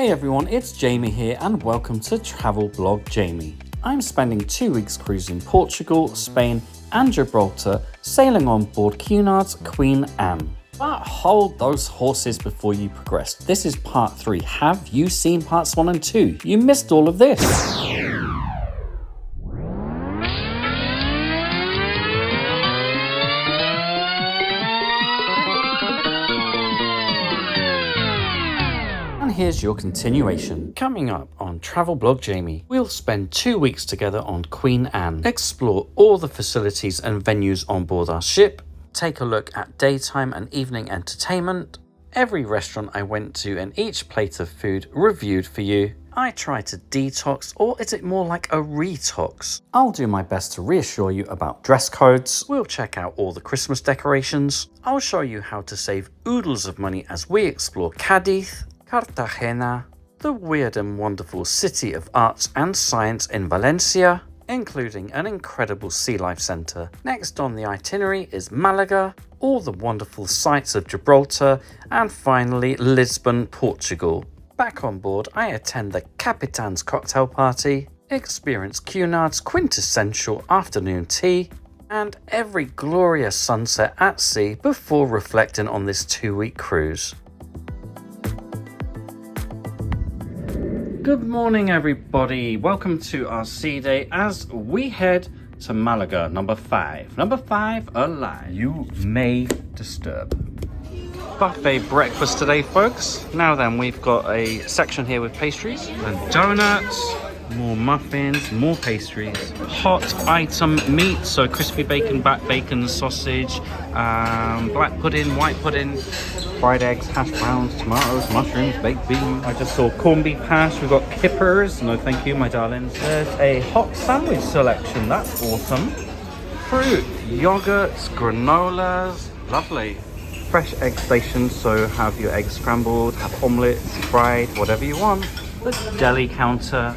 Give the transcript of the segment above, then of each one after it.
Hey everyone, it's Jamie here and welcome to Travel Blog Jamie. I'm spending 2 weeks cruising Portugal, Spain and Gibraltar, sailing on board Cunard Queen Anne. But hold those horses before you progress. This is part 3. Have you seen parts 1 and 2? You missed all of this. Here's your continuation. Coming up on Travel Blog Jamie, we'll spend 2 weeks together on Queen Anne, explore all the facilities and venues on board our ship, take a look at daytime and evening entertainment, every restaurant I went to and each plate of food reviewed for you. I try to detox, or is it more like a retox? I'll do my best to reassure you about dress codes. We'll check out all the Christmas decorations. I'll show you how to save oodles of money as we explore Cádiz, Cartagena, the weird and wonderful city of arts and science in Valencia, including an incredible sea life centre. Next on the itinerary is Malaga, all the wonderful sights of Gibraltar, and finally Lisbon, Portugal. Back on board, I attend the Capitan's cocktail party, experience Cunard's quintessential afternoon tea, and every glorious sunset at sea before reflecting on this 2-week cruise. Good morning everybody, welcome to our sea day as we head to Malaga, number 5. Number 5, alive. You may disturb. Buffet breakfast today folks. Now then, we've got a section here with pastries and donuts, more muffins, more pastries, hot item meat, so crispy bacon, back bacon, sausage, black pudding, white pudding, fried eggs, hash browns, tomatoes, mushrooms, baked beans. I just saw corned beef hash. We've got kippers. No thank you, my darlings. There's a hot sandwich selection. That's awesome. Fruit, yogurts, granolas. Lovely. Fresh egg stations, so have your eggs scrambled, have omelettes, fried, whatever you want. The deli counter.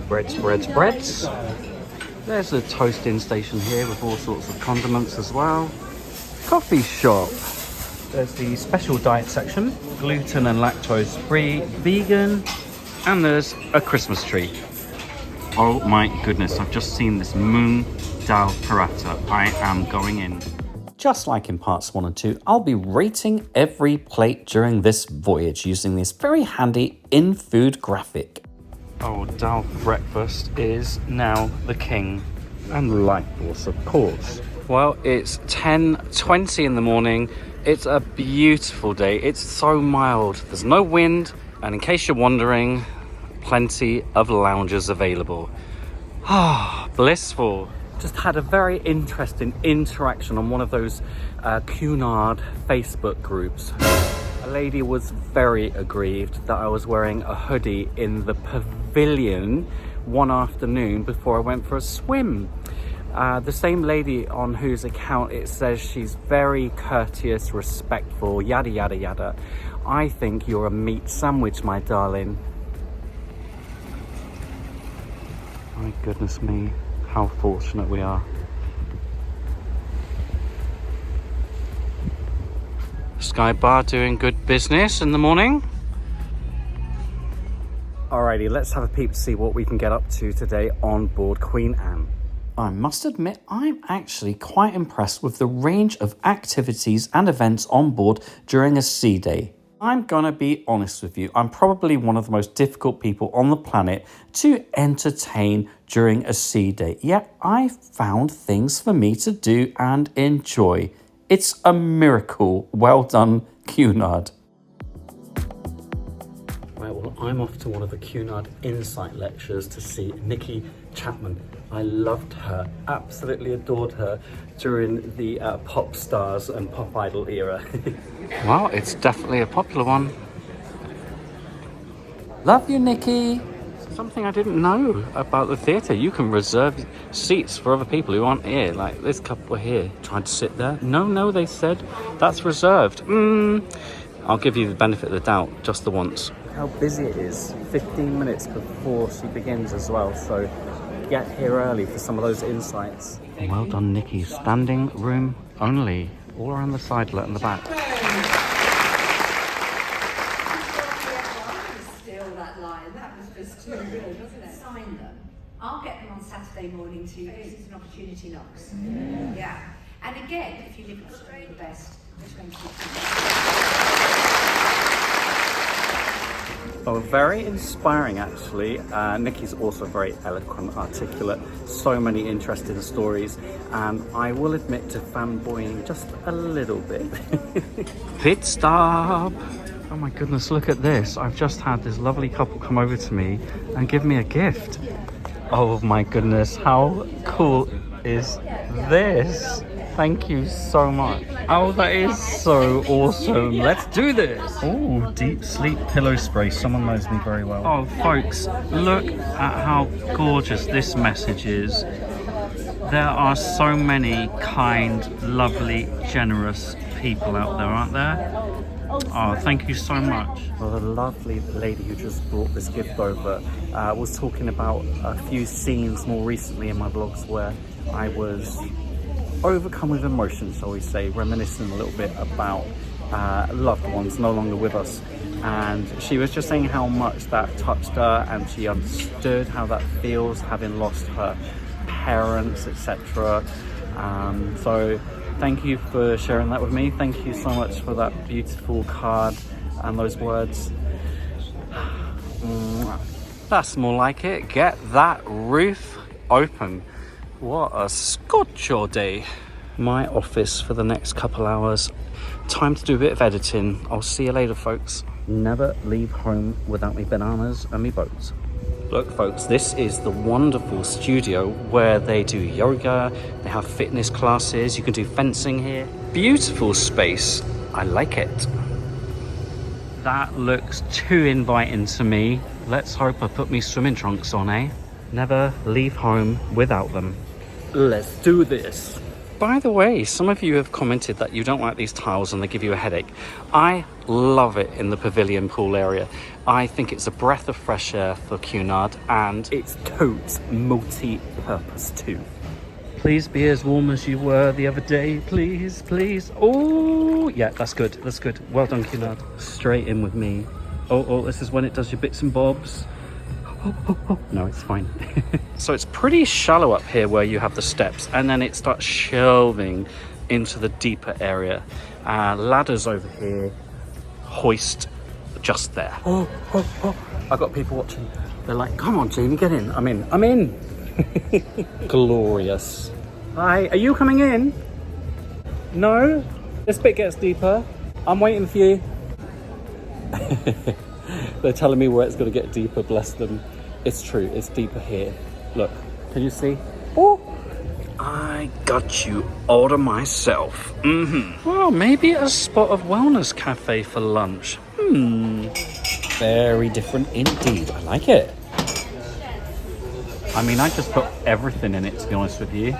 Breads. There's a toasting station here with all sorts of condiments as well. Coffee shop. There's the special diet section, gluten and lactose free, vegan, and there's a Christmas tree. Oh my goodness, I've just seen this moon dal paratha. I am going in. Just like in parts 1 and 2, I'll be rating every plate during this voyage using this very handy in-food graphic. Oh, dal breakfast is now the king, and life force, of course. Well, it's 10:20 in the morning. It's a beautiful day. It's so mild. There's no wind, and in case you're wondering, plenty of lounges available. Ah, blissful. Just had a very interesting interaction on one of those Cunard Facebook groups. A lady was very aggrieved that I was wearing a hoodie in the pavilion one afternoon before I went for a swim. The same lady on whose account it says she's very courteous, respectful, yada yada yada. I think you're a meat sandwich, my darling. My goodness me, how fortunate we are. Sky Bar doing good business in the morning. Alrighty, let's have a peep to see what we can get up to today on board Queen Anne. I must admit, I'm actually quite impressed with the range of activities and events on board during a sea day. I'm gonna be honest with you, I'm probably one of the most difficult people on the planet to entertain during a sea day, yet I found things for me to do and enjoy. It's a miracle. Well done, Cunard. Right, well, I'm off to one of the Cunard Insight lectures to see Nikki Chapman. I loved her, absolutely adored her during the pop stars and pop idol era. Well, it's definitely a popular one. Love you, Nikki. Something I didn't know about the theatre. You can reserve seats for other people who aren't here. Like this couple here tried to sit there. No, they said that's reserved. I'll give you the benefit of the doubt just the once. How busy it is. 15 minutes before she begins as well. So get here early for some of those insights. Well done, Nikki. Standing room only. All around the side, and the back. really good, wasn't it? Sign them. I'll get them on Saturday morning too, because it's an opportunity knocks. Yeah. And again, if you live in Australia, the best, the 20. Oh, very inspiring actually. Nikki's also very eloquent, articulate, so many interesting stories, and I will admit to fanboying just a little bit. Pit stop! Oh my goodness, look at this. I've just had this lovely couple come over to me and give me a gift. Oh my goodness, how cool is this? Thank you so much. Oh, that is so awesome. Let's do this. Oh, deep sleep pillow spray. Someone knows me very well. Oh, folks, look at how gorgeous this message is. There are so many kind, lovely, generous people out there, aren't there? Oh, thank you so much. Well, the lovely lady who just brought this gift over was talking about a few scenes more recently in my vlogs where I was overcome with emotion, shall we say, reminiscing a little bit about loved ones no longer with us. And she was just saying how much that touched her, and she understood how that feels, having lost her parents, etc. So thank you for sharing that with me. Thank you so much for that beautiful card and those words. That's more like it. Get that roof open. What a scotcho day. My office for the next couple hours. Time to do a bit of editing. I'll see you later, folks. Never leave home without me bananas and me boats. Look, folks, this is the wonderful studio where they do yoga, they have fitness classes, you can do fencing here. Beautiful space. I like it. That looks too inviting to me. Let's hope I put me swimming trunks on, eh? Never leave home without them. Let's do this. By the way, some of you have commented that you don't like these tiles and they give you a headache. I love it in the pavilion pool area. I think it's a breath of fresh air for Cunard, and it's totes multi-purpose too. Please be as warm as you were the other day, please, please. Oh, yeah, that's good, that's good. Well done, Cunard. Straight in with me. Oh, this is when it does your bits and bobs. Oh, no, it's fine. So it's pretty shallow up here where you have the steps, and then it starts shelving into the deeper area. Ladders over here, hoist just there. Oh, I've got people watching. They're like, come on, Jamie, get in. I'm in. Glorious. Hi, are you coming in? No? This bit gets deeper. I'm waiting for you. They're telling me where it's going to get deeper, bless them. It's true, it's deeper here. Look, can you see? Oh, I got you all to myself. Well, maybe a spot of wellness cafe for lunch. Very different indeed. I like it. I mean, I just put everything in it, to be honest with you.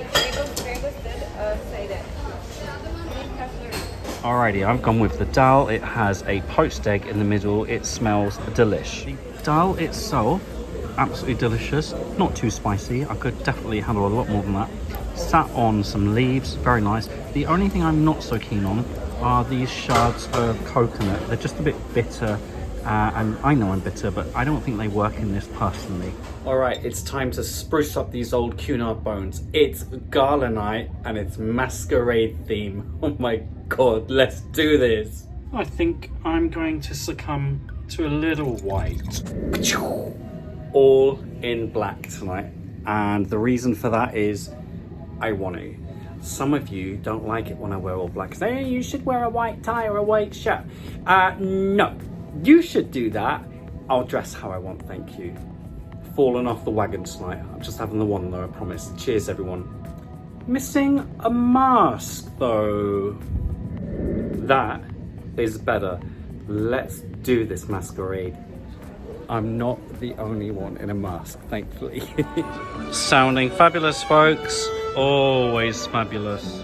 Alrighty, I've gone with the dal. It has a poached egg in the middle. It smells delish. The dal itself, absolutely delicious. Not too spicy. I could definitely handle a lot more than that. Sat on some leaves, very nice. The only thing I'm not so keen on are these shards of coconut. They're just a bit bitter. And I know I'm bitter, but I don't think they work in this personally. All right, it's time to spruce up these old Cunard bones. It's gala night and it's masquerade theme. Oh my God, let's do this. I think I'm going to succumb to a little white. All in black tonight. And the reason for that is I want to. Some of you don't like it when I wear all black. Say, hey, you should wear a white tie or a white shirt. No. You should do that. I'll dress how I want, thank you. Fallen off the wagon tonight. I'm just having the one though, I promise. Cheers, everyone. Missing a mask though. That is better. Let's do this masquerade. I'm not the only one in a mask, thankfully. Sounding fabulous, folks. Always fabulous.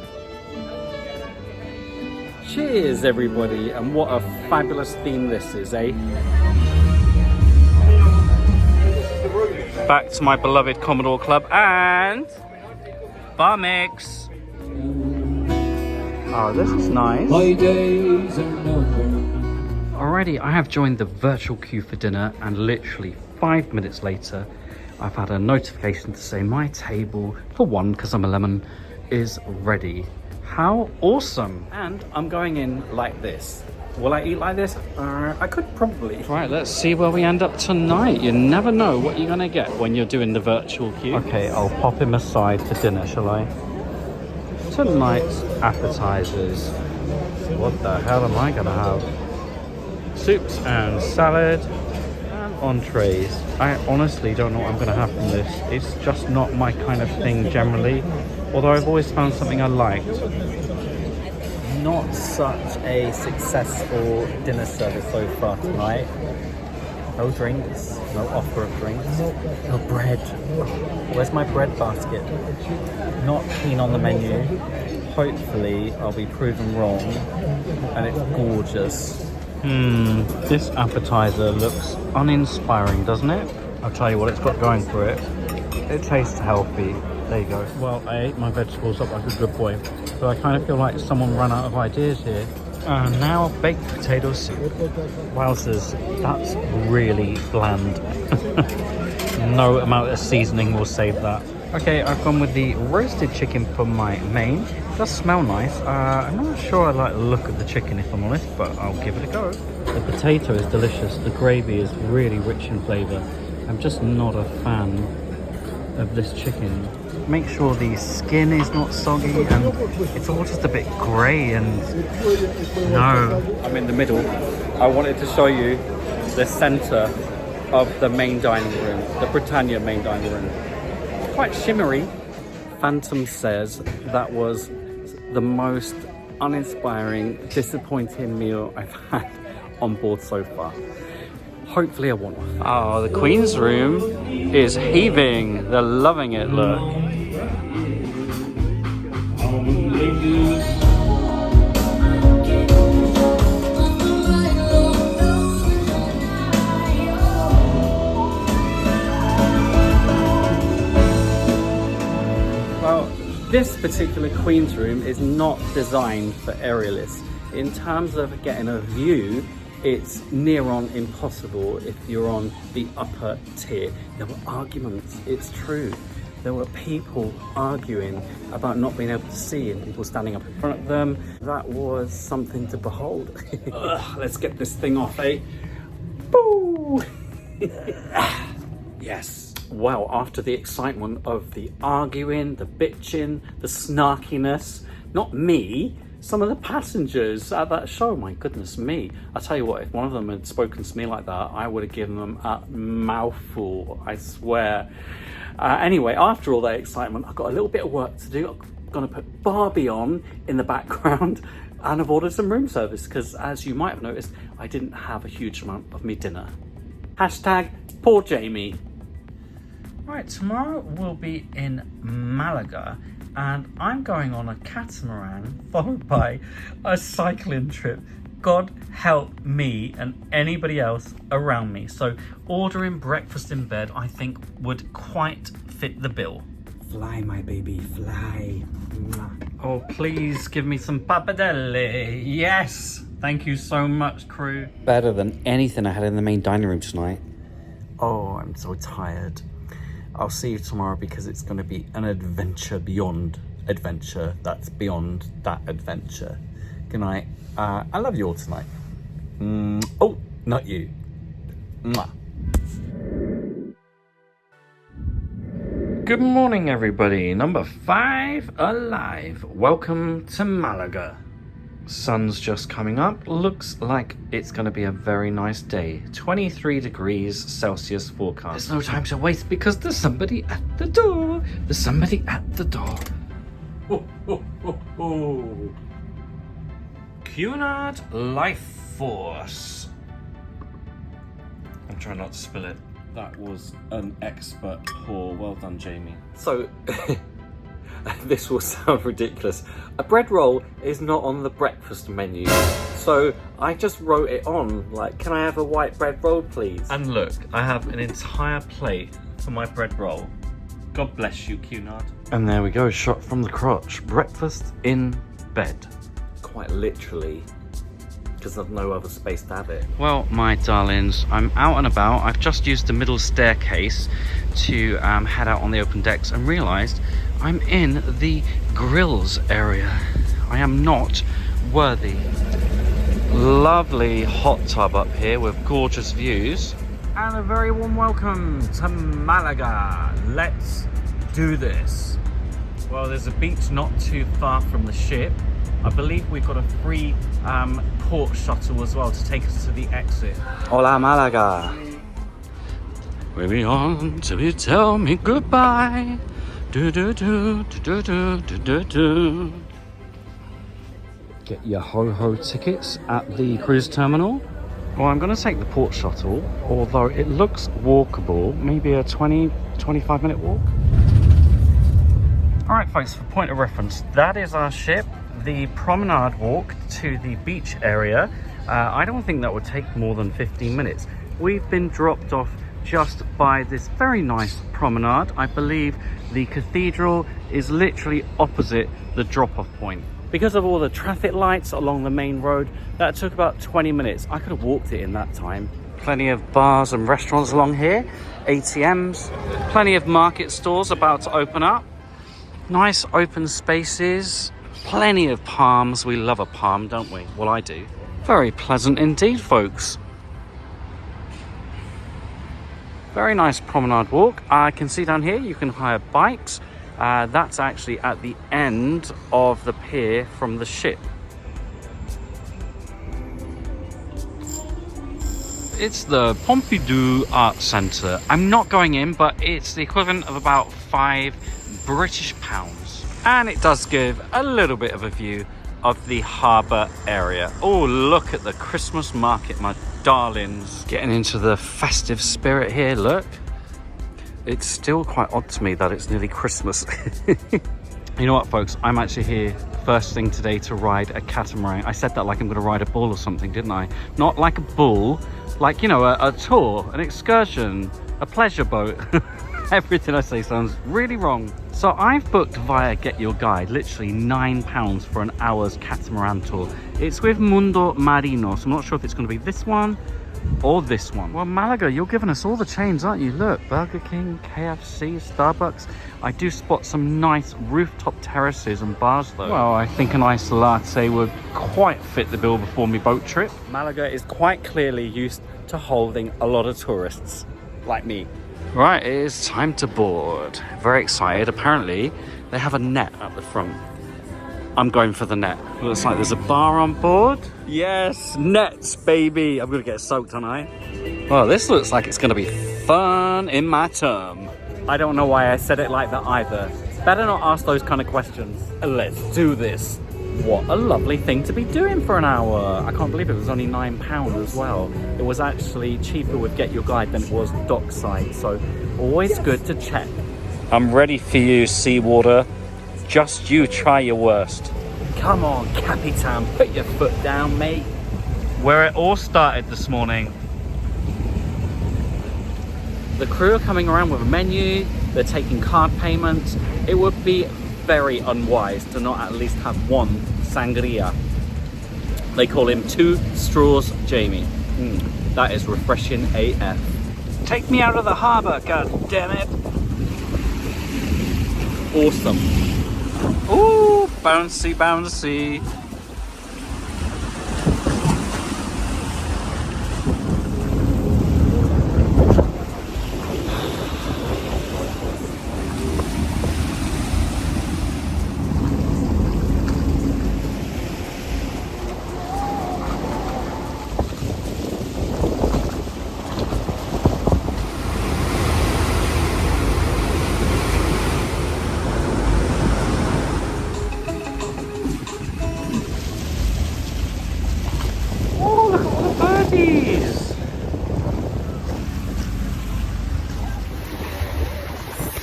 Cheers, everybody, and what a fabulous theme this is, eh? Back to my beloved Commodore Club and bar mix. Oh, this is nice. My days are numbered. Alrighty, I have joined the virtual queue for dinner, and literally 5 minutes later, I've had a notification to say my table, for one, because I'm a lemon, is ready. How awesome. And I'm going in like this. Will I eat like this? I could probably. Right, let's see where we end up tonight. You never know what you're gonna get when you're doing the virtual queue. Okay, I'll pop him aside for dinner, shall I? Tonight's appetizers. What the hell am I gonna have? Soups and salad and entrees. I honestly don't know what I'm gonna have from this. It's just not my kind of thing generally. Although I've always found something I liked. Not such a successful dinner service so far tonight. No drinks, no offer of drinks, no bread. Where's my bread basket? Not keen on the menu. Hopefully I'll be proven wrong and it's gorgeous. This appetizer looks uninspiring, doesn't it? I'll tell you what it's got going for it. It tastes healthy. There you go. Well, I ate my vegetables up like a good boy, but I kind of feel like someone ran out of ideas here. And now baked potato soup. Wowzers, that's really bland. No amount of seasoning will save that. Okay, I've gone with the roasted chicken for my main. It does smell nice. I'm not sure I like the look of the chicken, if I'm honest, but I'll give it a go. The potato is delicious. The gravy is really rich in flavour. I'm just not a fan of this chicken. Make sure the skin is not soggy and it's all just a bit grey and no. I'm in the middle. I wanted to show you the centre of the main dining room, the Britannia main dining room. Quite shimmery. Phantom says that was the most uninspiring, disappointing meal I've had on board so far. Hopefully a one-off. Oh, the Queen's room is heaving. They're loving it, look. Well, this particular Queen's room is not designed for aerialists. In terms of getting a view, it's near on impossible if you're on the upper tier. There were arguments, it's true. There were people arguing about not being able to see and people standing up in front of them. That was something to behold. Ugh, let's get this thing off, eh? Boo! Yes. Well, after the excitement of the arguing, the bitching, the snarkiness, not me, some of the passengers at that show, my goodness me. I tell you what, if one of them had spoken to me like that, I would have given them a mouthful, I swear. Anyway, after all that excitement, I've got a little bit of work to do. I'm gonna put Barbie on in the background and I've ordered some room service because, as you might have noticed, I didn't have a huge amount of me dinner. Hashtag poor Jamie. Right, tomorrow we'll be in Málaga and I'm going on a catamaran followed by a cycling trip. God help me and anybody else around me. So ordering breakfast in bed, I think, would quite fit the bill. Fly, my baby, fly. Oh, please give me some pappardelle. Yes, thank you so much, crew. Better than anything I had in the main dining room tonight. Oh, I'm so tired. I'll see you tomorrow because it's going to be an adventure beyond adventure. That's beyond that adventure. Good night. I love you all tonight. Oh, not you. Mwah. Good morning, everybody. Number 5 alive. Welcome to Malaga. Sun's just coming up. Looks like it's going to be a very nice day. 23 degrees Celsius forecast. There's no time to waste because there's somebody at the door. There's somebody at the door. Oh, oh, oh, oh. Cunard Life Force. I'm trying not to spill it. That was an expert pour. Well done, Jamie. So, this will sound ridiculous. A bread roll is not on the breakfast menu. So I just wrote it on, like, can I have a white bread roll, please? And look, I have an entire plate for my bread roll. God bless you, Cunard. And there we go, shot from the crotch. Breakfast in bed. Quite literally. because there's no other space to have it. Well, my darlings, I'm out and about. I've just used the middle staircase to head out on the open decks and realized I'm in the grills area. I am not worthy. Lovely hot tub up here with gorgeous views. And a very warm welcome to Malaga. Let's do this. Well, there's a beach not too far from the ship. I believe we've got a free port shuttle as well to take us to the exit. Hola, Malaga. We'll be on till you tell me goodbye. Do do do do do do do do. Get your ho-ho tickets at the cruise terminal. Well, I'm going to take the port shuttle, although it looks walkable, maybe a 20-25 minute walk. All right, folks, for point of reference, that is our ship. The promenade walk to the beach area, I don't think that would take more than 15 minutes. We've been dropped off just by this very nice promenade. I believe the cathedral is literally opposite the drop-off point. Because of all the traffic lights along the main road, that took about 20 minutes. I could have walked it in that time. Plenty of bars and restaurants along here, ATMs, plenty of market stores about to open up. Nice open spaces, plenty of palms. We love a palm, don't we? Well, I do. Very pleasant indeed, folks. Very nice promenade walk. I can see down here you can hire bikes. That's actually at the end of the pier from the ship. It's the Pompidou Art Centre. I'm not going in, but it's the equivalent of about £5 British. And it does give a little bit of a view of the harbour area. Oh, look at the Christmas market, my darlings. Getting into the festive spirit here, look. It's still quite odd to me that it's nearly Christmas. You know what, folks? I'm actually here first thing today to ride a catamaran. I said that like I'm going to ride a bull or something, didn't I? Not like a bull, like, you know, a tour, an excursion, a pleasure boat. Everything I say sounds really wrong. So I've booked via Get Your Guide, literally £9 for an hour's catamaran tour. It's with Mundo Marino, so I'm not sure if it's going to be this one or this one. Well, Malaga, you're giving us all the chains, aren't you? Look, Burger King, KFC, Starbucks. I do spot some nice rooftop terraces and bars though. Well, I think a nice latte would quite fit the bill before my boat trip. Malaga is quite clearly used to holding a lot of tourists, like me. Right, it is time to board. Very excited. Apparently, they have a net at the front. I'm going for the net. Looks like there's a bar on board. Yes, nets, baby. I'm gonna get soaked, aren't I? Well, this looks like it's gonna be fun in my term. I don't know why I said it like that either. Better not ask those kind of questions. Let's do this. What a lovely thing to be doing for an hour. I can't believe it was only £9 as well. It was actually cheaper with Get Your Guide than it was dockside, so always good to check. I'm ready for you, seawater. Just you try your worst. Come on, Capitan, put your foot down, mate. Where it all started this morning. The crew are coming around with a menu. They're taking card payments. It would be very unwise to not at least have one sangria. They call him 2 Straws Jamie. That is refreshing AF. Take me out of the harbour, god damn it. Awesome. Ooh, bouncy, bouncy.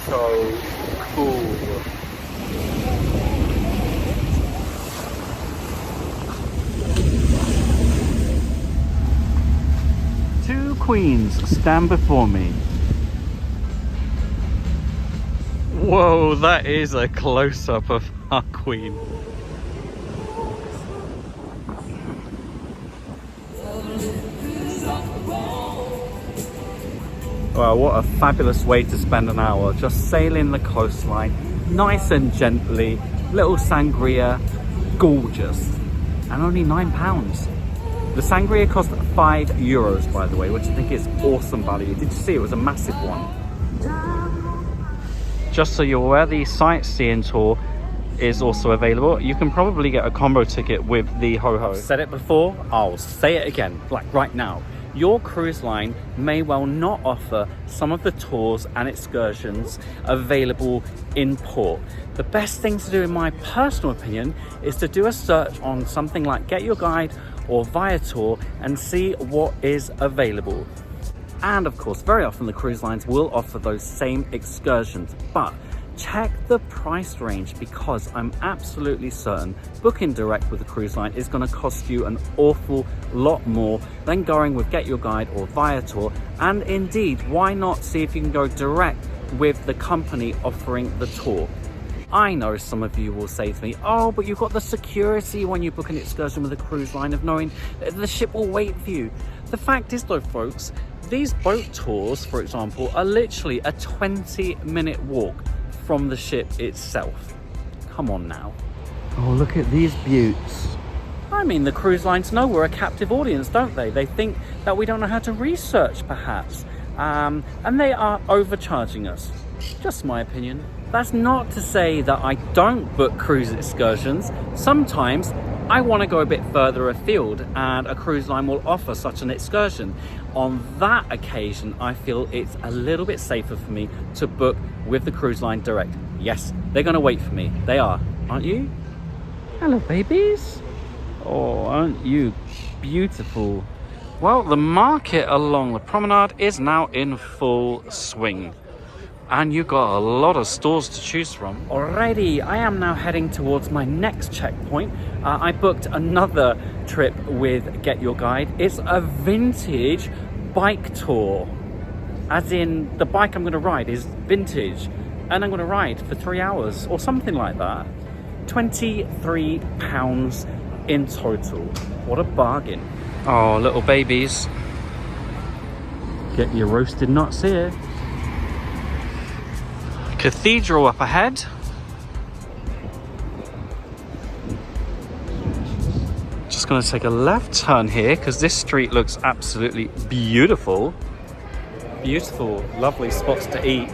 So cool. Two queens stand before me. Whoa, that is a close-up of our queen. Well, what a fabulous way to spend an hour, just sailing the coastline, nice and gently, little sangria, gorgeous, and only £9. The sangria cost €5, by the way, which I think is awesome value. Did you see? It was a massive one. Just so you're aware, the sightseeing tour is also available. You can probably get a combo ticket with the ho-ho. Said it before, I'll say it again, like right now. Your cruise line may well not offer some of the tours and excursions available in port. The best thing to do, in my personal opinion, is to do a search on something like Get Your Guide or Viator and see what is available. And of course, very often the cruise lines will offer those same excursions, but check the price range, because I'm absolutely certain booking direct with the cruise line is going to cost you an awful lot more than going with Get Your Guide or Viator. And indeed, why not see if you can go direct with the company offering the tour? I know some of you will say to me, oh, but you've got the security when you book an excursion with a cruise line of knowing that the ship will wait for you. The fact is though, folks, these boat tours, for example, are literally a 20-minute walk from the ship itself. Come on now. Oh, look at these buttes. I mean, the cruise lines know we're a captive audience, don't they? They think that we don't know how to research, perhaps. And they are overcharging us. Just my opinion. That's not to say that I don't book cruise excursions. Sometimes I want to go a bit further afield and a cruise line will offer such an excursion. On that occasion, I feel it's a little bit safer for me to book with the cruise line direct. Yes, they're going to wait for me. They are, aren't you? Hello, babies. Oh, aren't you beautiful? Well, the market along the promenade is now in full swing. And you've got a lot of stores to choose from. Alrighty, I am now heading towards my next checkpoint. I booked another trip with Get Your Guide. It's a vintage bike tour. As in, the bike I'm going to ride is vintage. And I'm going to ride for 3 hours or something like that. £23 in total. What a bargain. Oh, little babies. Get your roasted nuts here. Cathedral up ahead. Just going to take a left turn here because this street looks absolutely beautiful. Beautiful, lovely spots to eat.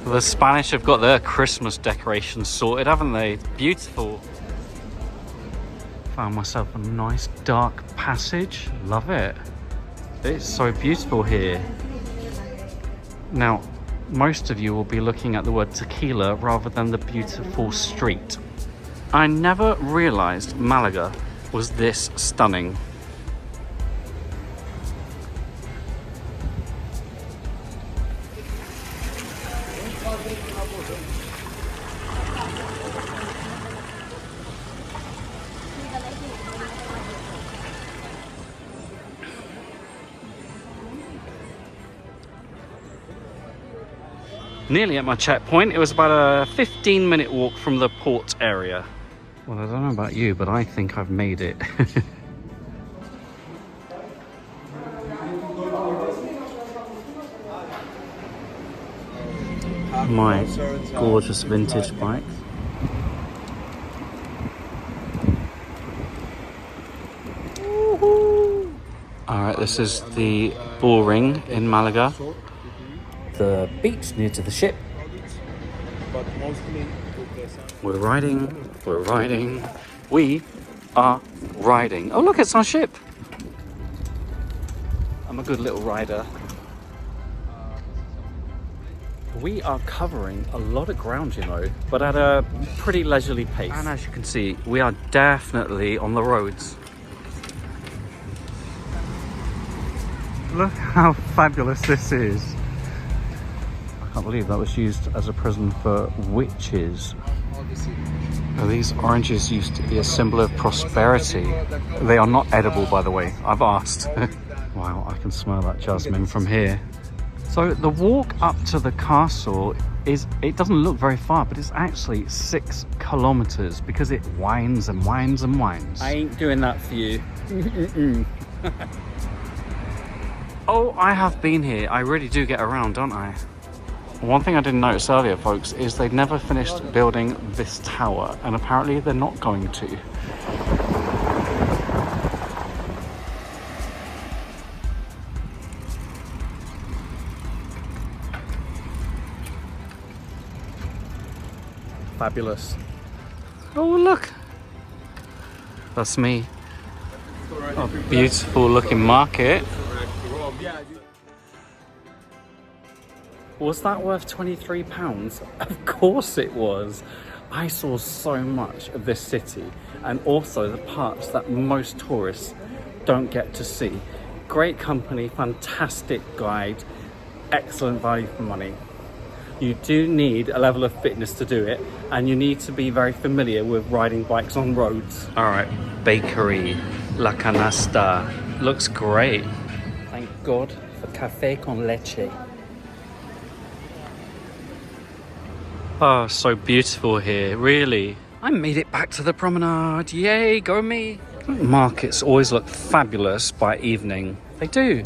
The Spanish have got their Christmas decorations sorted, haven't they? Beautiful. Found myself a nice dark passage. Love it. It's so beautiful here. Now, most of you will be looking at the word tequila rather than the beautiful street. I never realized Malaga was this stunning. Nearly at my checkpoint. It was about a 15-minute walk from the port area. Well, I don't know about you, but I think I've made it. My gorgeous vintage bike. Alright, this is the bull ring in Malaga. The beach near to the ship. We're riding, we are riding. Oh look, it's our ship. I'm a good little rider. We are covering a lot of ground, you know, but at a pretty leisurely pace. And as you can see, we are definitely on the roads. Look how fabulous this is. I can't believe that was used as a prison for witches. Now, these oranges used to be a symbol of prosperity. They are not edible, by the way. I've asked. Wow, I can smell that jasmine from here. So the walk up to the castle it doesn't look very far, but it's actually 6 kilometers because it winds and winds and winds. I ain't doing that for you. Oh, I have been here. I really do get around, don't I? One thing I didn't notice earlier, folks, is they'd never finished building this tower, and apparently they're not going to. Fabulous. Oh, look. That's me. A beautiful looking market. Was that worth £23? Of course it was. I saw so much of this city, and also the parts that most tourists don't get to see. Great company, fantastic guide, excellent value for money. You do need a level of fitness to do it, and you need to be very familiar with riding bikes on roads. All right, bakery, La Canasta, looks great. Thank God for café con leche. Oh, so beautiful here, really. I made it back to the promenade. Yay, go me. Markets always look fabulous by evening. They do.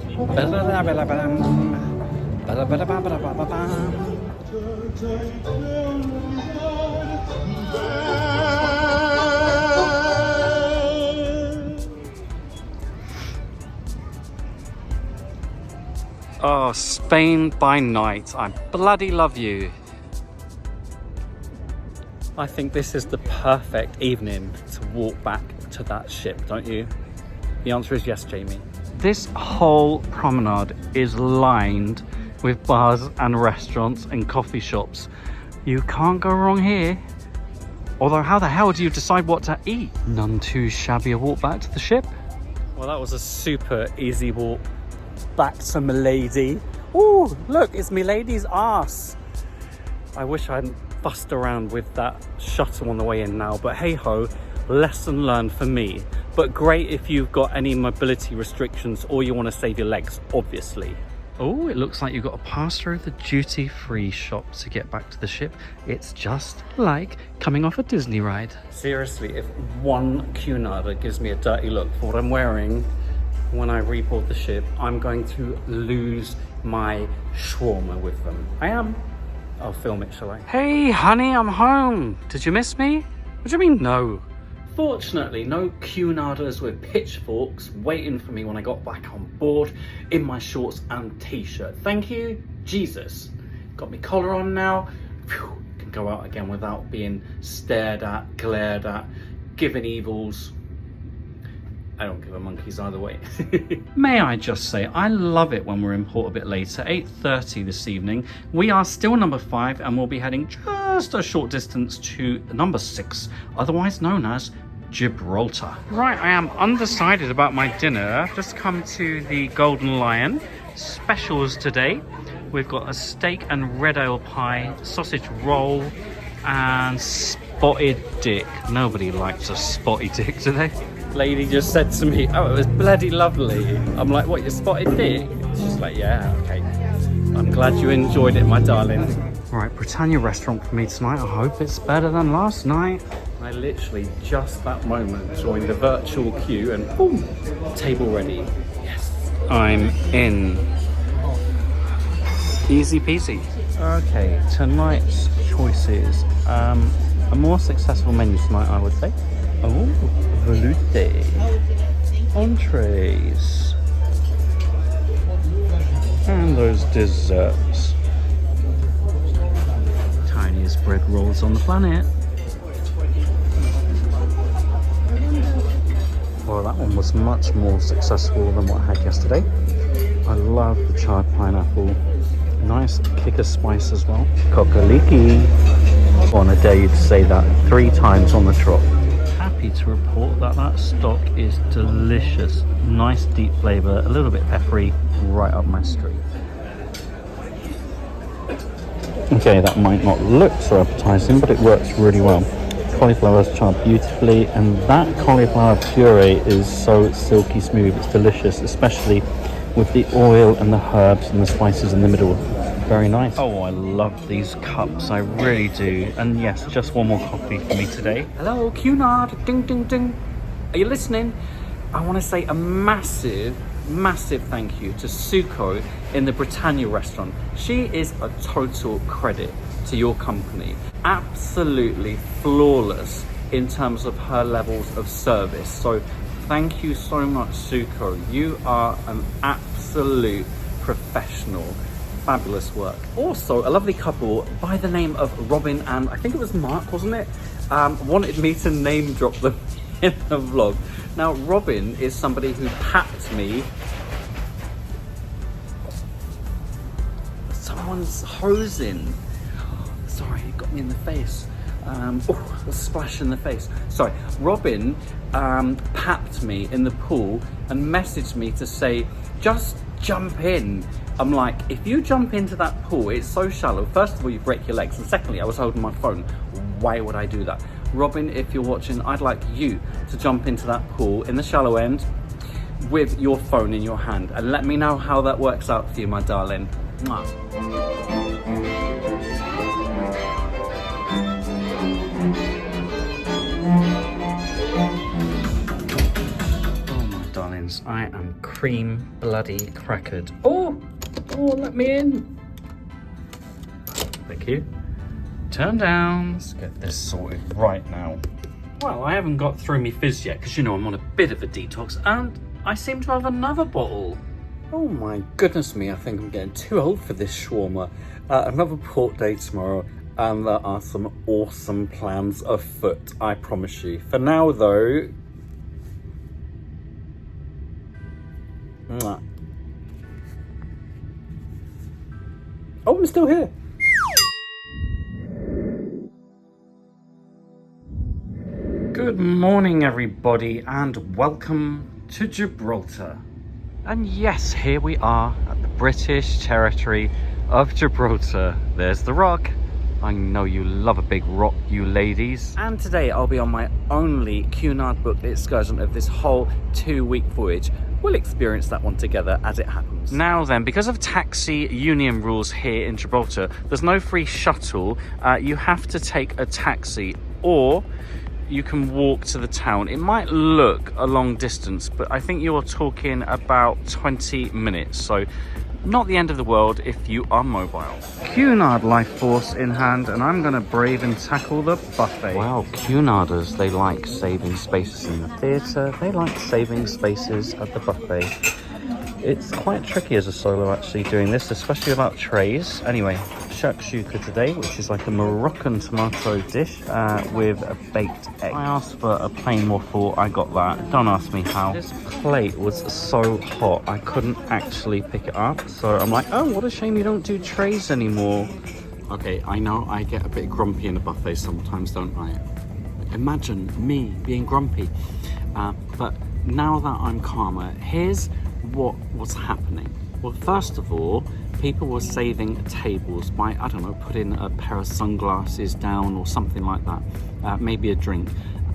Oh, Spain by night. I bloody love you. I think this is the perfect evening to walk back to that ship, don't you? The answer is yes, Jamie. This whole promenade is lined with bars and restaurants and coffee shops. You can't go wrong here. Although how the hell do you decide what to eat? None too shabby a walk back to the ship. Well, that was a super easy walk back to Milady. Oh, look, it's Milady's arse. I wish I hadn't fussed around with that shuttle on the way in now, but hey ho, lesson learned for me. But great if you've got any mobility restrictions or you want to save your legs, obviously. Oh, it looks like you've got to pass through the duty-free shop to get back to the ship. It's just like coming off a Disney ride. Seriously, if one Cunard gives me a dirty look for what I'm wearing when I reboard the ship, I'm going to lose my shawarma with them. I am. I'll film it, shall I? Hey, honey, I'm home. Did you miss me? What do you mean, no? Fortunately, no Cunarders with pitchforks waiting for me when I got back on board in my shorts and t-shirt. Thank you, Jesus. Got my collar on now. Phew, can go out again without being stared at, glared at, given evils. I don't give a monkey's either way. May I just say, I love it when we're in port a bit later, 8:30 this evening. We are still number 5 and we'll be heading just a short distance to number 6, otherwise known as Gibraltar. Right, I am undecided about my dinner. I've just come to the Golden Lion. Specials today. We've got a steak and red ale pie, sausage roll, and spotted dick. Nobody likes a spotted dick today. Lady just said to me, oh, it was bloody lovely. I'm like, what, you spotted dick? She's like, yeah, okay. I'm glad you enjoyed it, my darling. Right, Britannia restaurant for me tonight. I hope it's better than last night. I literally just that moment joined the virtual queue and boom, table ready. Yes. I'm in. Easy peasy. Okay, tonight's choices. A more successful menu tonight, I would say. Oh, velouté. Entrees. And those desserts. Tiniest bread rolls on the planet. Well, that one was much more successful than what I had yesterday. I love the charred pineapple. Nice kick of spice as well. Kokaliki. On a day you'd say that 3 times on the trot. Happy to report that that stock is delicious. Nice deep flavour, a little bit peppery, right up my street. Okay, that might not look so appetizing, but it works really well. Cauliflower is charred beautifully, and that cauliflower puree is so silky smooth. It's delicious, especially with the oil and the herbs and the spices in the middle. Very nice. Oh, I love these cups, I really do. And yes, just one more coffee for me today. Hello, Cunard, ding, ding, ding. Are you listening? I want to say a massive thank you to Suko in the Britannia restaurant. She is a total credit to your company. Absolutely flawless in terms of her levels of service. So thank you so much, Suko. You are an absolute professional. Fabulous work. Also, a lovely couple by the name of Robin and I think it was Mark, wasn't it? Wanted me to name drop them in the vlog. Now, Robin is somebody who packed me. Someone's hosing. Sorry, it got me in the face. Oh, a splash in the face. Sorry, Robin papped me in the pool and messaged me to say, just jump in. I'm like, if you jump into that pool, it's so shallow. First of all, you break your legs. And secondly, I was holding my phone. Why would I do that? Robin, if you're watching, I'd like you to jump into that pool in the shallow end with your phone in your hand. And let me know how that works out for you, my darling. Mwah. I am cream bloody crackered. Oh, let me in. Thank you. Turn down. Let's get this sorted right now. Well, I haven't got through me fizz yet because, you know, I'm on a bit of a detox and I seem to have another bottle. Oh my goodness me, I think I'm getting too old for this shawarma. Another port day tomorrow and there are some awesome plans afoot, I promise you. For now though, mwah. Oh, I'm still here. Good morning, everybody, and welcome to Gibraltar. And yes, here we are at the British territory of Gibraltar. There's the rock. I know you love a big rock, you ladies. And today I'll be on my only Cunard booked excursion of this whole 2-week voyage. We'll experience that one together as it happens. Now then, because of taxi union rules here in Gibraltar, there's no free shuttle. You have to take a taxi or you can walk to the town. It might look a long distance, but I think you're talking about 20 minutes. So not the end of the world if you are mobile. Cunard life force in hand, and I'm gonna brave and tackle the buffet. Wow, Cunarders, they like saving spaces in the theatre, they like saving spaces at the buffet. It's quite tricky as a solo actually doing this, especially about trays. Anyway, shakshuka today, which is like a Moroccan tomato dish with a baked egg. I asked for a plain waffle, I got that. Don't ask me how. This plate was so hot, I couldn't actually pick it up. So I'm like, oh, what a shame you don't do trays anymore. Okay, I know I get a bit grumpy in a buffet sometimes, don't I? Imagine me being grumpy. But now that I'm calmer, here's what was happening. Well, first of all, people were saving tables by, I don't know, putting a pair of sunglasses down or something like that, maybe a drink.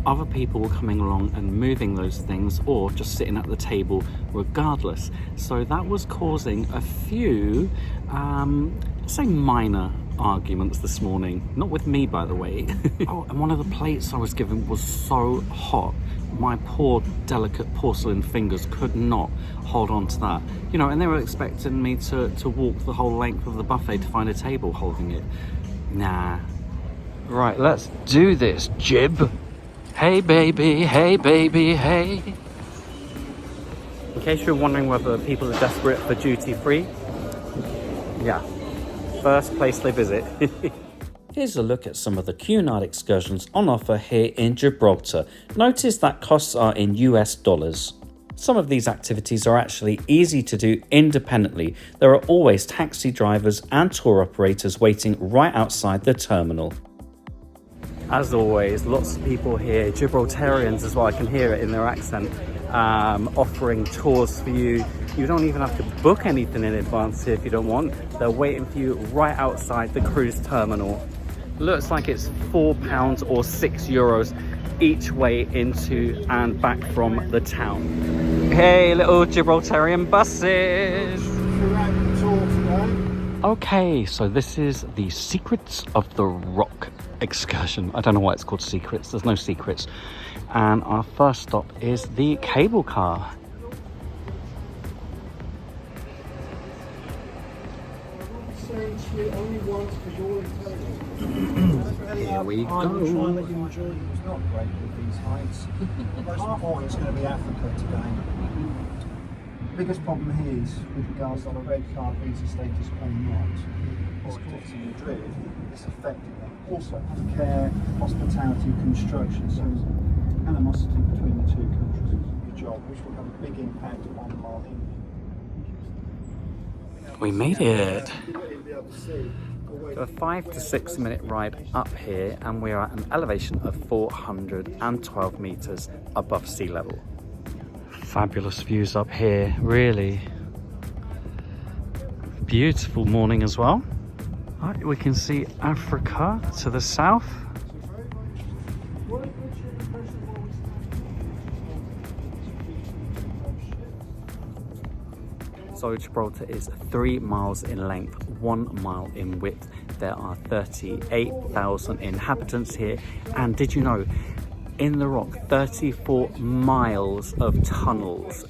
Other people were coming along and moving those things or just sitting at the table regardless. So that was causing a few, say minor arguments this morning. Not with me, by the way. Oh, and one of the plates I was given was so hot. My poor, delicate porcelain fingers could not hold on to that. You know, and they were expecting me to walk the whole length of the buffet to find a table holding it. Nah. Right, let's do this, Jib. Hey, baby, hey, baby, hey. In case you're wondering whether people are desperate for duty-free, yeah, first place they visit. Here's a look at some of the Cunard excursions on offer here in Gibraltar. Notice that costs are in US dollars. Some of these activities are actually easy to do independently. There are always taxi drivers and tour operators waiting right outside the terminal. As always, lots of people here, Gibraltarians as well, I can hear it in their accent, offering tours for you. You don't even have to book anything in advance here if you don't want. They're waiting for you right outside the cruise terminal. Looks like it's £4 or €6 each way into and back from the town. Hey, little Gibraltarian buses! Okay, so this is the Secrets of the Rock excursion. I don't know why it's called Secrets, there's no secrets. And our first stop is the cable car. Here we go. I will try and let you enjoy it. It's not great with these heights. Most important is going to be Africa today. The biggest problem here is with regards on a red card visa status or not. This course in Madrid is affecting them. Also, care, hospitality, construction. So there's animosity between the two countries. Good job, which will have a big impact on Maldives. We made it. A 5 to 6 minute ride up here, and we're at an elevation of 412 meters above sea level. Fabulous views up here, really. Beautiful morning as well. Right, we can see Africa to the south. So Gibraltar is 3 miles in length, 1 mile in width. There are 38,000 inhabitants here. And did you know, in the rock, 34 miles of tunnels.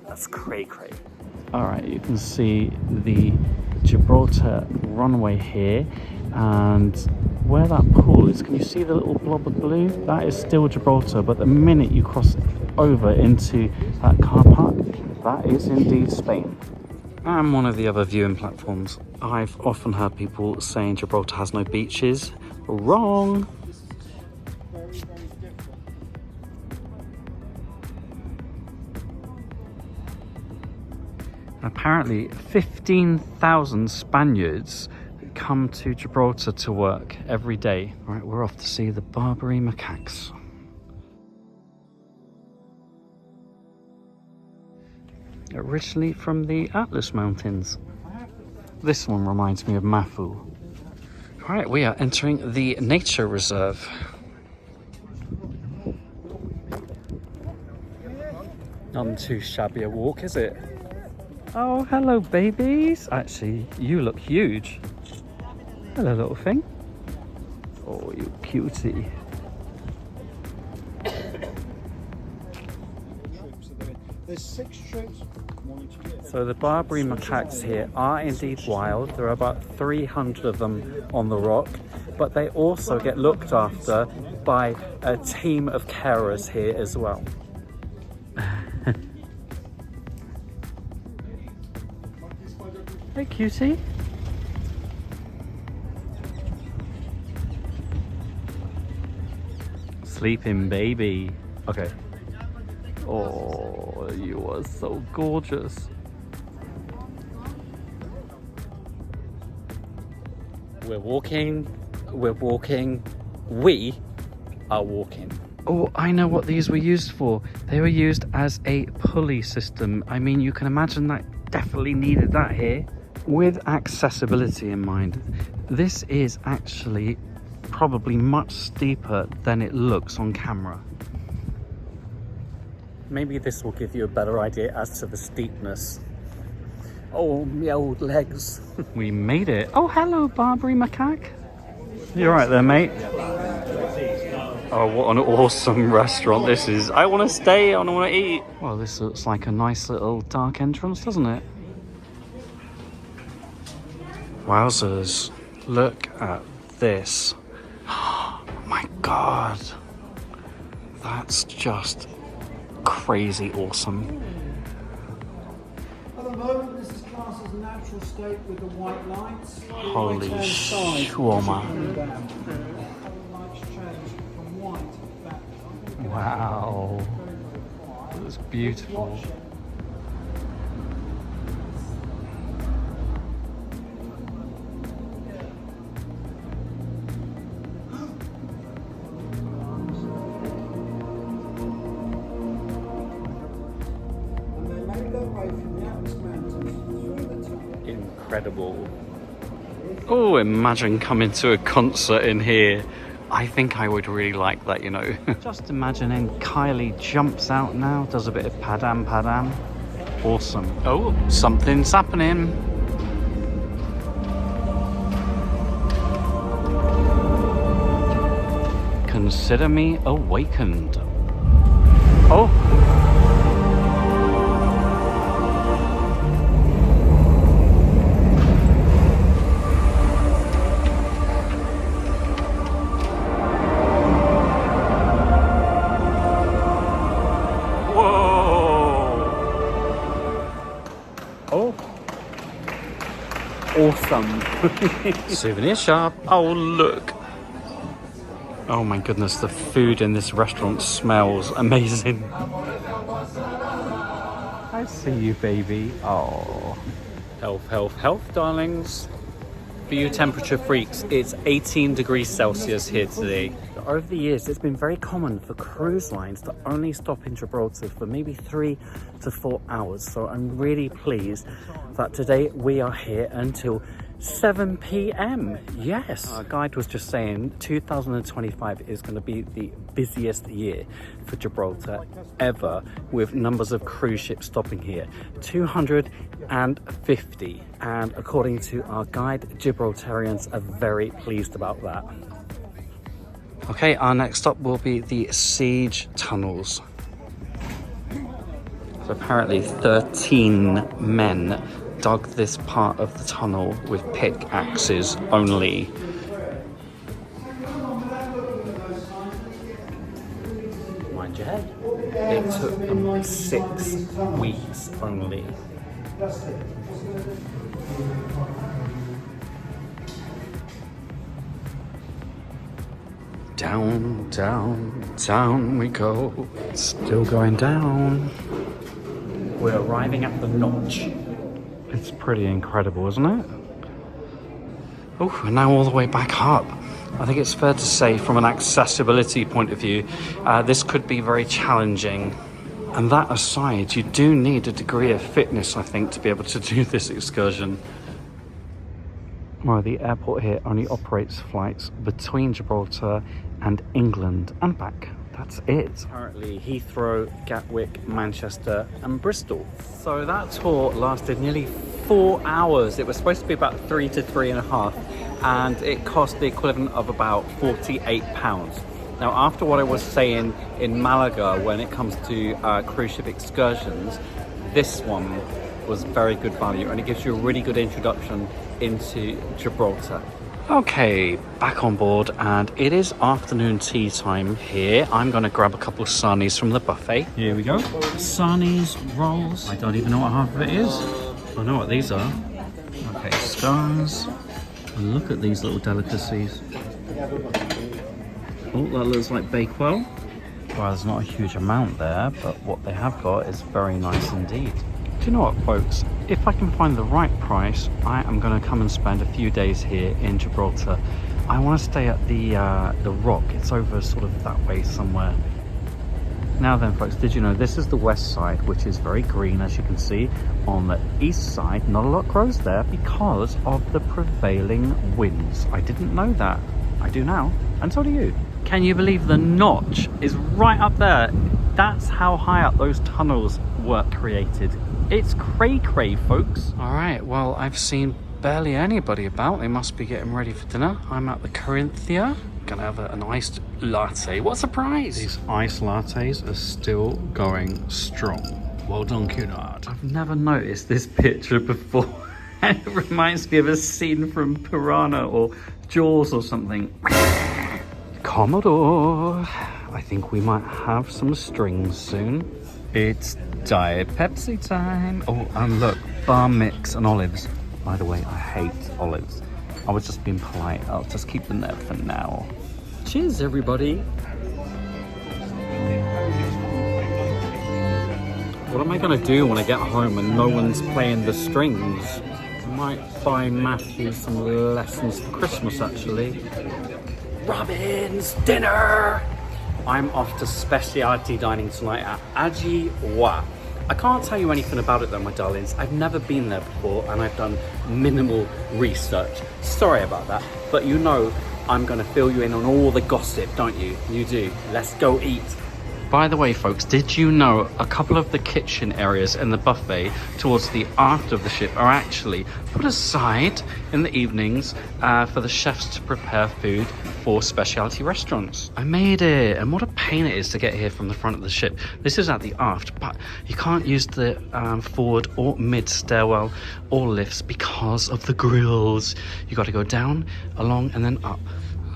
That's cray-cray. All right, you can see the Gibraltar runway here. And where that pool is, can you see the little blob of blue? That is still Gibraltar, but the minute you cross over into that car park, that is indeed Spain. And one of the other viewing platforms. I've often heard people saying Gibraltar has no beaches. Wrong! Apparently 15,000 Spaniards come to Gibraltar to work every day. Right, we're off to see the Barbary Macaques. Originally from the Atlas Mountains. This one reminds me of Mafu. Alright, we are entering the nature reserve. Not too shabby a walk, is it? Oh, hello babies. Actually, you look huge. Hello little thing. Oh, you cutie. There's 6 troops. So the Barbary macaques here are indeed wild. There are about 300 of them on the rock, but they also get looked after by a team of carers here as well. Hey cutie. Sleeping baby. Okay. Oh, you are so gorgeous. We're walking, we are walking. Oh, I know what these were used for. They were used as a pulley system. I mean, you can imagine that definitely needed that here. With accessibility in mind, this is actually probably much steeper than it looks on camera. Maybe this will give you a better idea as to the steepness. Oh, my old legs. We made it. Oh, hello, Barbary Macaque. You're right there, mate. Oh, what an awesome restaurant this is. I want to stay, I want to eat. Well, this looks like a nice little dark entrance, doesn't it? Wowzers. Look at this. Oh my God. That's just crazy awesome. At the moment, this is classed as a natural state with the white lights. Holy shawarma. Lights change from white back. Wow. That's beautiful. Incredible. Oh, imagine coming to a concert in here. I think I would really like that, you know. Just imagining Kylie jumps out now, does a bit of padam padam. Awesome. Oh, something's happening. Consider me awakened. Oh. Oh. Awesome. Souvenir shop. Oh, look. Oh my goodness, the food in this restaurant smells amazing. I see you, baby. Oh. Health, health, health, darlings. For you temperature freaks, it's 18 degrees Celsius here today. Over the years, it's been very common for cruise lines to only stop in Gibraltar for maybe 3 to 4 hours. So I'm really pleased that today we are here until 7 p.m. Yes. Our guide was just saying 2025 is going to be the busiest year for Gibraltar ever, with numbers of cruise ships stopping here. 250. And according to our guide, Gibraltarians are very pleased about that. Okay, our next stop will be the Siege Tunnels. So apparently 13 men dug this part of the tunnel with pickaxes only. Mind your head. It took them 6 weeks only. Down, down, down we go. Still going down. We're arriving at the notch. It's pretty incredible, isn't it? Oh, and now all the way back up. I think it's fair to say from an accessibility point of view, this could be very challenging. And that aside, you do need a degree of fitness, I think, to be able to do this excursion. Well, the airport here only operates flights between Gibraltar and England and back. That's it. Currently Heathrow, Gatwick, Manchester and Bristol. So that tour lasted nearly 4 hours. It was supposed to be about 3 to 3.5 and it cost the equivalent of about £48. Now, after what I was saying in Malaga when it comes to cruise ship excursions, this one was very good value and it gives you a really good introduction into Gibraltar. Okay, back on board and it is afternoon tea time here. I'm going to grab a couple of sarnies from the buffet. Here we go. Sarnies, rolls. I don't even know what half of it is. I know what these are. Okay, scones. Look at these little delicacies. Oh, that looks like Bakewell. Well, there's not a huge amount there, but what they have got is very nice indeed. Do you know what, folks? If I can find the right price, I am going to come and spend a few days here in Gibraltar. I want to stay at the Rock. It's over sort of that way somewhere. Now then, folks, did you know this is the west side, which is very green, as you can see. On the east side, not a lot grows there because of the prevailing winds. I didn't know that. I do now, and so do you. Can you believe the notch is right up there? That's how high up those tunnels were created. It's cray-cray, folks. All right, well, I've seen barely anybody about. They must be getting ready for dinner. I'm at the Corinthia. Gonna have an iced latte. What a surprise! These iced lattes are still going strong. Well done, Cunard. I've never noticed this picture before. It reminds me of a scene from Piranha or Jaws or something. Commodore, I think we might have some strings soon. It's Diet Pepsi time. Oh, and look, bar mix and olives. By the way, I hate olives. I was just being polite. I'll just keep them there for now. Cheers, everybody. What am I gonna do when I get home and no one's playing the strings? I might buy Matthew some lessons for Christmas, actually. Robin's dinner! I'm off to speciality dining tonight at AJI Wa. I can't tell you anything about it though, my darlings. I've never been there before and I've done minimal research. Sorry about that, but you know I'm gonna fill you in on all the gossip, don't you? You do. Let's go eat. By the way, folks, did you know a couple of the kitchen areas in the buffet towards the aft of the ship are actually put aside in the evenings for the chefs to prepare food for specialty restaurants? I made it, and what a pain it is to get here from the front of the ship. This is at the aft, but you can't use the forward or mid stairwell or lifts because of the grills. You got to go down, along, and then up.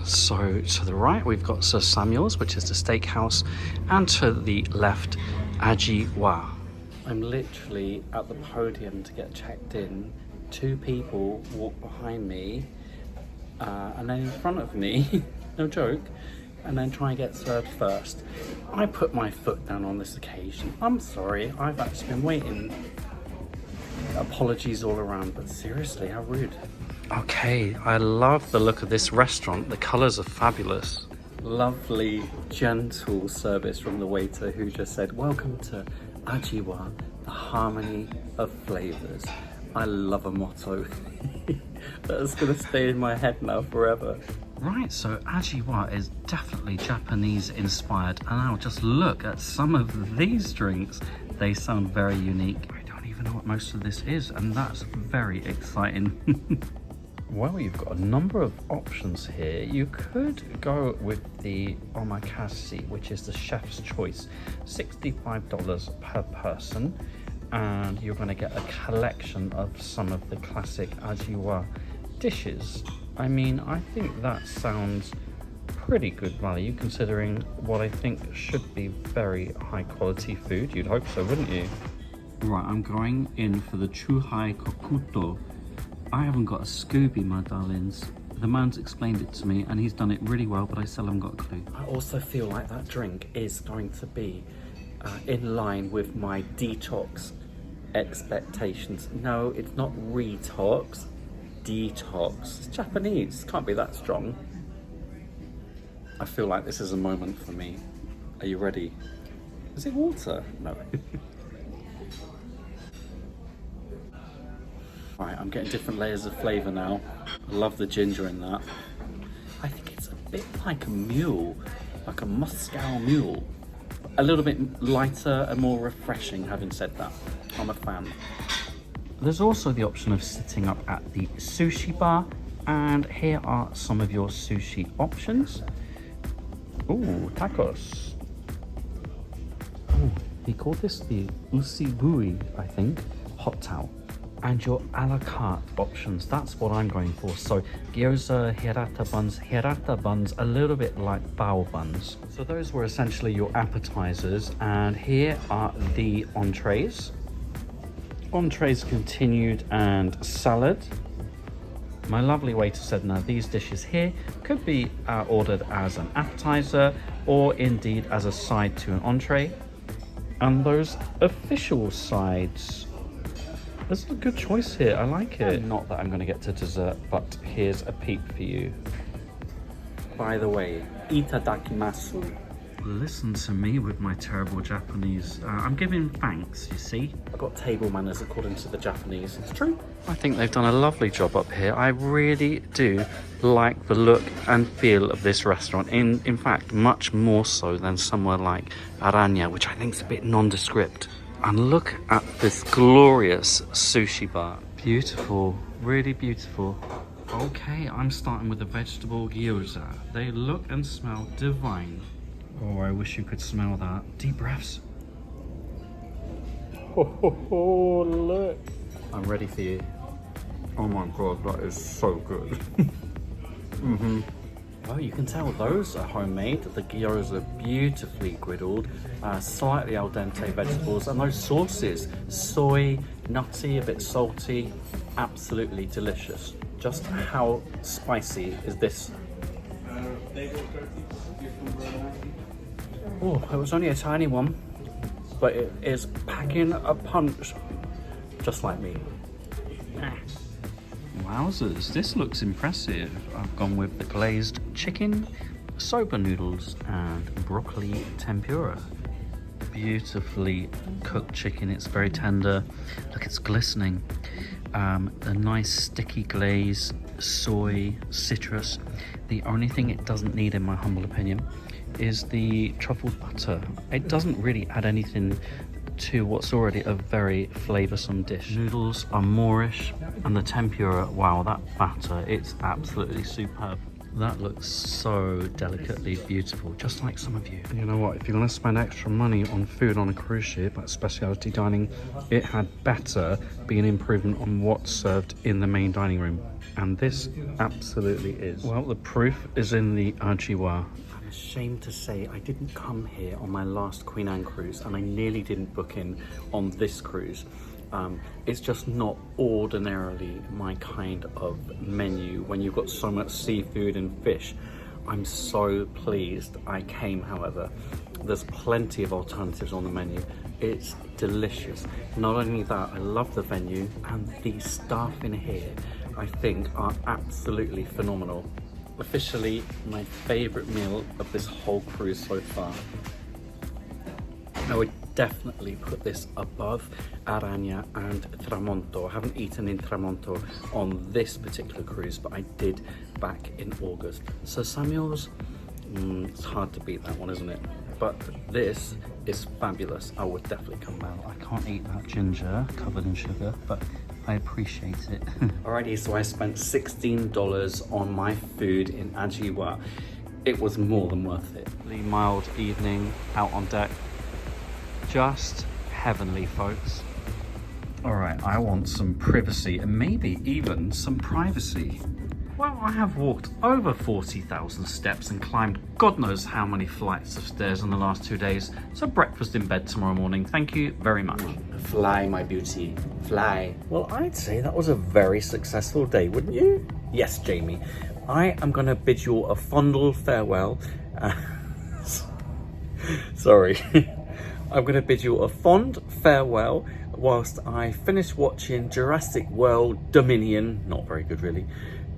So to the right we've got Sir Samuel's, which is the steakhouse, and to the left AJI Wa. I'm literally at the podium to get checked in. Two people walk behind me and then in front of me, no joke, and then try and get served first. I put my foot down on this occasion. I'm sorry, I've actually been waiting. Apologies all around, but seriously, how rude. Okay, I love the look of this restaurant. The colours are fabulous. Lovely, gentle service from the waiter who just said, "Welcome to AJI Wa, the harmony of flavours." I love a motto. That's going to stay in my head now forever. Right, so AJI Wa is definitely Japanese inspired, and now just look at some of these drinks. They sound very unique. I don't even know what most of this is, and that's very exciting. Well, you've got a number of options here. You could go with the omakase, which is the chef's choice, $65 per person, and you're going to get a collection of some of the classic AJI Wa dishes. I mean, I think that sounds pretty good value considering what I think should be very high quality food. You'd hope so, wouldn't you? Right, I'm going in for the Chuhai Kokuto. I haven't got a Scooby, my darlings. The man's explained it to me and he's done it really well, but I still haven't got a clue. I also feel like that drink is going to be in line with my detox expectations. No, it's not retox, detox. It's Japanese, can't be that strong. I feel like this is a moment for me. Are you ready? Is it water? No. Right, I'm getting different layers of flavour now. I love the ginger in that. I think it's a bit like a mule, like a Moscow mule. A little bit lighter and more refreshing, having said that. I'm a fan. There's also the option of sitting up at the sushi bar, and here are some of your sushi options. Ooh, tacos. Ooh, he called this the usibui, I think, hot towel. And your a la carte options, that's what I'm going for. So gyoza, hirata buns, a little bit like bao buns. So those were essentially your appetizers, and here are the entrees. Entrees continued, and salad. My lovely waiter said now these dishes here could be ordered as an appetizer or indeed as a side to an entree. And those official sides. There's a good choice here, I like it. Not that I'm going to get to dessert, but here's a peek for you. By the way, itadakimasu. Listen to me with my terrible Japanese. I'm giving thanks, you see. I've got table manners according to the Japanese. It's true. I think they've done a lovely job up here. I really do like the look and feel of this restaurant. In fact, much more so than somewhere like Aranya, which I think is a bit nondescript. And look at this glorious sushi bar. Beautiful, really beautiful. Okay, I'm starting with the vegetable gyoza. They look and smell divine. Oh, I wish you could smell that. Deep breaths. Oh, look. I'm ready for you. Oh my God, that is so good. Well, you can tell those are homemade. The gyoza are beautifully griddled, slightly al dente vegetables, and those sauces, soy, nutty, a bit salty, absolutely delicious. Just how spicy is this? Oh, it was only a tiny one, but it is packing a punch, just like me. Wowzers, this looks impressive. I've gone with the glazed chicken, soba noodles, and broccoli tempura. Beautifully cooked chicken, it's very tender. Look, it's glistening. A nice sticky glaze, soy, citrus. The only thing it doesn't need, in my humble opinion, is the truffled butter. It doesn't really add anything to what's already a very flavoursome dish. Noodles are Moorish, and the tempura, wow, that batter, it's absolutely superb. That looks so delicately beautiful, just like some of you. And you know what, if you're going to spend extra money on food on a cruise ship, like specialty dining, it had better be an improvement on what's served in the main dining room. And this absolutely is. Well, the proof is in the AJI Wa. I'm ashamed to say I didn't come here on my last Queen Anne cruise, and I nearly didn't book in on this cruise. It's just not ordinarily my kind of menu when you've got so much seafood and fish. I'm so pleased I came, however. There's plenty of alternatives on the menu. It's delicious. Not only that, I love the venue, and the staff in here I think are absolutely phenomenal. Officially my favourite meal of this whole cruise so far. I would definitely put this above Aranya and Tramonto. I haven't eaten in Tramonto on this particular cruise, but I did back in August. So Samuel's, it's hard to beat that one, isn't it? But this is fabulous. I would definitely come back. I can't eat that ginger covered in sugar, but I appreciate it. Alrighty, so I spent $16 on my food in AJI Wa. It was more than worth it. The mild evening out on deck. Just heavenly, folks. All right, I want some privacy and maybe even some privacy. Well, I have walked over 40,000 steps and climbed God knows how many flights of stairs in the last 2 days. So breakfast in bed tomorrow morning. Thank you very much. Fly, my beauty, fly. Well, I'd say that was a very successful day, wouldn't you? Yes, Jamie. I am going to bid you a fondle farewell. Sorry. I'm going to bid you a fond farewell whilst I finish watching Jurassic World Dominion, not very good really,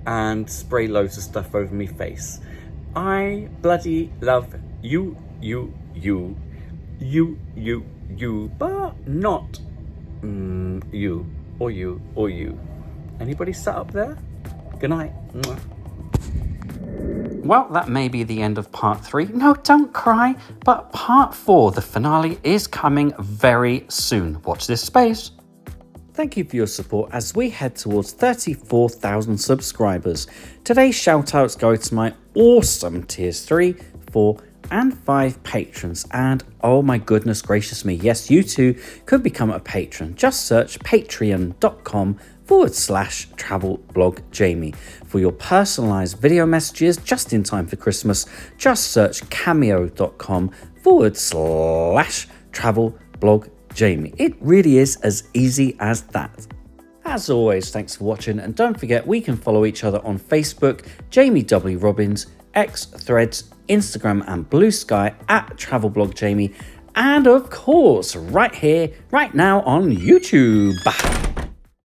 and spray loads of stuff over my face. I bloody love you, but not you, or you, or you. Anybody sat up there? Good night. Mwah. Well, that may be the end of part 3. No, don't cry. But part 4, the finale, is coming very soon. Watch this space. Thank you for your support as we head towards 34,000 subscribers. Today's shoutouts go to my awesome tiers 3, 4 and 5 patrons. And oh my goodness gracious me, yes, you too could become a patron. Just search patreon.com/travelblogjamie. For your personalized video messages just in time for Christmas, just search cameo.com/travelblogjamie. It really is as easy as that. As always, thanks for watching, and don't forget we can follow each other on Facebook, Jamie W. Robbins, X, Threads, Instagram and Blue Sky @travelblogjamie, and of course right here, right now on YouTube.